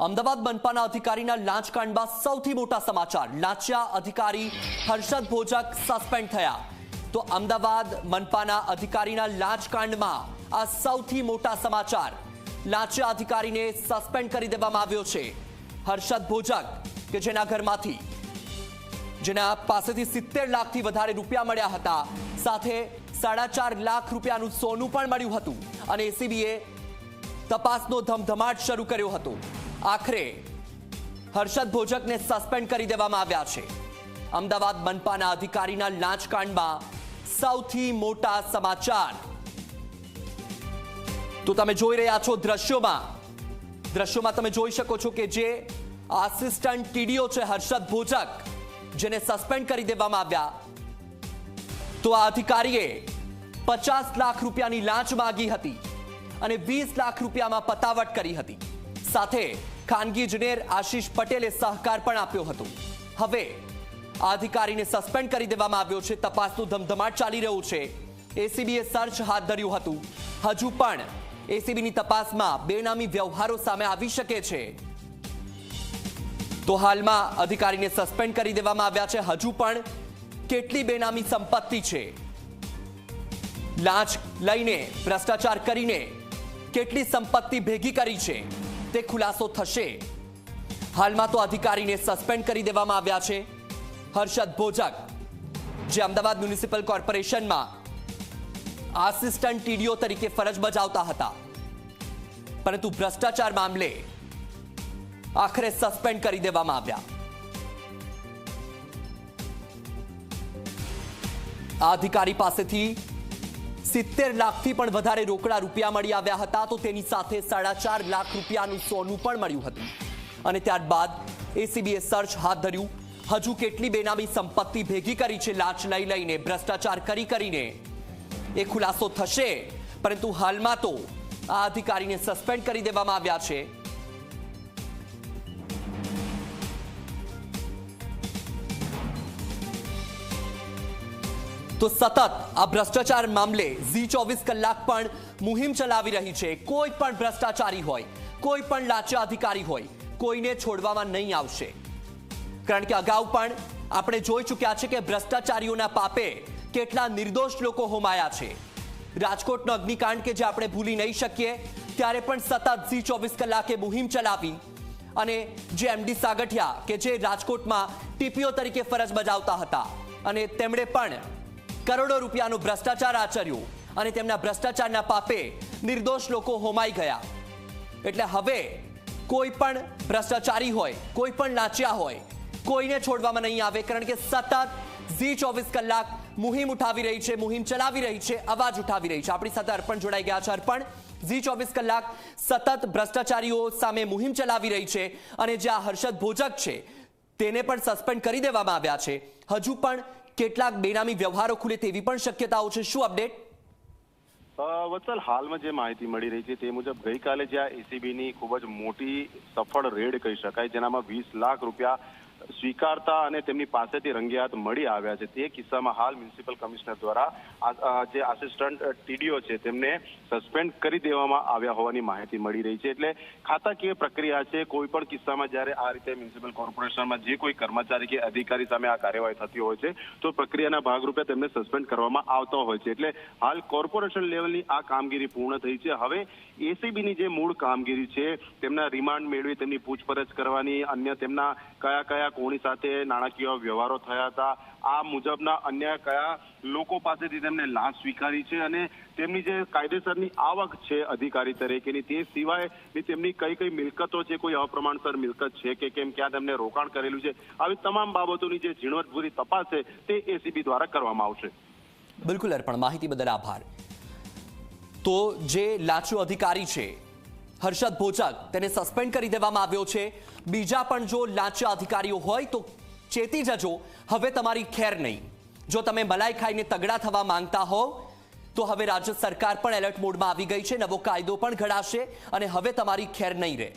અમદાવાદ મનપાના અધિકારીના લાંચકાંડમાં સૌથી મોટા સમાચાર। લાંચિયા અધિકારી હર્ષદ ભોજક સસ્પેન્ડ થયા। તો અમદાવાદ મનપાના અધિકારીના લાંચકાંડમાં આ સૌથી મોટા સમાચાર। લાંચિયા અધિકારીને સસ્પેન્ડ કરી દેવામાં આવ્યો છે। હર્ષદ ભોજક કે જેના ઘરમાંથી જેના પાસેથી 70 લાખથી વધારે રૂપિયા મળ્યા હતા, સાથે 4.5 લાખ રૂપિયાનું સોનું પણ મળ્યું હતું અને એસીબીએ તપાસનો ધમધમાટ શરૂ કર્યો હતો। આખરે હર્ષદ ભોજકને સસ્પેન્ડ કરી દેવામાં આવ્યા છે। અમદાવાદ મનપાના અધિકારીના લાંચકાંડમાં સૌથી મોટા સમાચાર। તો તમે જોઈ રહ્યા છો દ્રશ્યોમાં તમે જોઈ શકો છો કે જે આસિસ્ટન્ટ ટીડીઓ છે હર્ષદ ભોજક, જેને સસ્પેન્ડ કરી દેવામાં આવ્યા। તો આ અધિકારીએ 50 લાખ રૂપિયાની લાંચ માંગી હતી અને 20 લાખ રૂપિયામાં પતાવટ કરી હતી। સાથે ખાનગી ઇજનેર આશીષ પટેલે સહકાર પણ આપ્યો હતો। હવે આ અધિકારીને સસ્પેન્ડ કરી દેવામાં આવ્યો છે। તપાસનું ધમધમાટ ચાલી રહ્યું છે। એસીબીએ સર્ચ હાથ ધર્યું હતું। હજુ પણ એસીબીની તપાસમાં બેનામી વ્યવહારો સામે આવી શકે છે। તો હાલમાં અધિકારીને સસ્પેન્ડ કરી દેવામાં આવ્યા છે। હજુ પણ કેટલી બેનામી સંપત્તિ છે, લાંચ લઈને ભ્રષ્ટાચાર કરીને કેટલી સંપત્તિ ભેગી કરી છે તે ખુલાસો થશે। હાલમાં તો અધિકારીને સસ્પેન્ડ કરી દેવામાં આવ્યા છે। હર્ષદ ભોજક જે અમદાવાદ મ્યુનિસિપલ કોર્પોરેશનમાં આસિસ્ટન્ટ ટીડીઓ તરીકે ફરજ બજાવતા હતા, પરંતુ ભ્રષ્ટાચાર મામલે આખરે સસ્પેન્ડ કરી દેવામાં આવ્યા। આ અધિકારી પાસેથી 70 લાખથી પણ વધારે રોકડા રૂપિયા મળી આવ્યા હતા। તો તેની સાથે 4.5 લાખ રૂપિયાનું સોનું પણ મળ્યું હતું અને ત્યારબાદ એસીબીએ સર્ચ હાથ ધર્યું। હજુ કેટલી બેનામી સંપત્તિ ભેગી કરી છે લાંચ લઈ લઈને, ભ્રષ્ટાચાર કરીને, એ ખુલાસો થશે। પરંતુ હાલમાં તો આ અધિકારીને સસ્પેન્ડ કરી દેવામાં આવ્યા છે। તો સતત આ ભ્રષ્ટાચાર મામલે ઝી24 કલાક પણ મુહિમ ચલાવી રહી છે। કોઈ પણ ભ્રષ્ટાચારી હોય, કોઈ પણ લાંચિયા અધિકારી હોય, કોઈને છોડવામાં નહીં આવશે। કારણ કે અગાઉ પણ આપણે જોઈ ચૂક્યા છે કે ભ્રષ્ટાચારીઓના પાપે કેટલા નિર્દોષ લોકો હોમાયા છે। રાજકોટનો અગ્નિકાંડ કે જે આપણે ભૂલી નહીં શકીએ, ત્યારે પણ સતત ઝી24 કલાકે મુહિમ ચલાવી અને જે એમડી સાગઠિયા કે જે રાજકોટમાં ટીપીઓ તરીકે ફરજ બજાવતા હતા અને તેમણે પણ કરોડો રૂપિયાનો ભ્રષ્ટાચાર આચર્યો અને તેમના ભ્રષ્ટાચારના પાપે નિર્દોષ લોકો હોમાઈ ગયા। એટલે હવે કોઈ પણ ભ્રષ્ટાચારી હોય, કોઈ પણ લાંચિયા હોય, કોઈને છોડવામાં નહીં આવે। કારણ કે સતત ઝી24 કલાક મુહિમ ઉઠાવી રહી છે, મુહિમ ચલાવી રહી છે, અવાજ ઉઠાવી રહી છે। આપણી સાથે અર્પણ જોડાઈ ગયા છે। અર્પણ, ઝી24 કલાક સતત ભ્રષ્ટાચારીઓ સામે મુહિમ ચલાવી રહી છે અને જે આ હર્ષદ ભોજક છે તેને પણ સસ્પેન્ડ કરી દેવામાં આવ્યા છે। હજુ પણ કેટલાક બેનામી વ્યવહારો ખુલે તેવી પણ શક્યતાઓ છે। શું અપડેટ? વત્સલ, હાલમાં જે માહિતી મળી રહી છે તે મુજબ ગઈકાલે જ્યાં એસીબીની ખૂબ જ મોટી સફળ રેડ કહી શકાય, જેનામાં 20 લાખ રૂપિયા સ્વીકારતા અને તેમની પાસેથી રંગે હાથ મળી આવ્યા છે, તે કિસ્સામાં હાલ મ્યુનિસિપલ કમિશનર દ્વારા જે આસિસ્ટન્ટ ટીડીઓ છે તેમને સસ્પેન્ડ કરી દેવામાં આવ્યા હોવાની માહિતી મળી રહી છે। એટલે ખાતાકીય પ્રક્રિયા છે। કોઈ પણ કિસ્સામાં જ્યારે આ રીતે મ્યુનિસિપલ કોર્પોરેશનમાં જે કોઈ કર્મચારી કે અધિકારી સામે આ કાર્યવાહી થતી હોય છે તો પ્રક્રિયાના ભાગરૂપે તેમને સસ્પેન્ડ કરવામાં આવતો હોય છે। એટલે હાલ કોર્પોરેશન લેવલની આ કામગીરી પૂર્ણ થઈ છે। હવે એસીબીની જે મૂળ કામગીરી છે, તેમના રિમાન્ડ મેળવી તેમની પૂછપરછ કરવાની, અન્ય તેમના કયા કોની સાથે નાણાકીય વ્યવહારો થયા હતા, આ મુજબના અન્ય કયા લોકો પાસેથી તેમને લાંચ સ્વીકારી છે અને તેમની જે કાયદેસરની આવક છે અધિકારી તરીકેની, તે સિવાયની તેમની કઈ મિલકતો છે, કોઈ અપ્રમાણસર મિલકત છે કે કેમ, ક્યાં તેમને રોકાણ કરેલું છે, આવી તમામ બાબતોની જે ઝીણવટભરી તપાસ છે તે એસીબી દ્વારા કરવામાં આવશે। બિલકુલ અર્પણ, માહિતી બદલ આભાર। તો જે લાંચિયો અધિકારી છે હર્ષદ ભોજક, તેને સસ્પેન્ડ કરી દેવામાં આવ્યો છે। બીજા પણ જો લાંચિયા અધિકારીઓ હોય તો ચેતી જજો, હવે તમારી ખેર નહીં। જો તમે મલાઈ ખાઈને તગડા થવા માંગતા હોવ તો હવે રાજ્ય સરકાર પણ એલર્ટ મોડમાં આવી ગઈ છે। નવો કાયદો પણ ઘડાશે અને હવે તમારી ખેર નહીં રહે।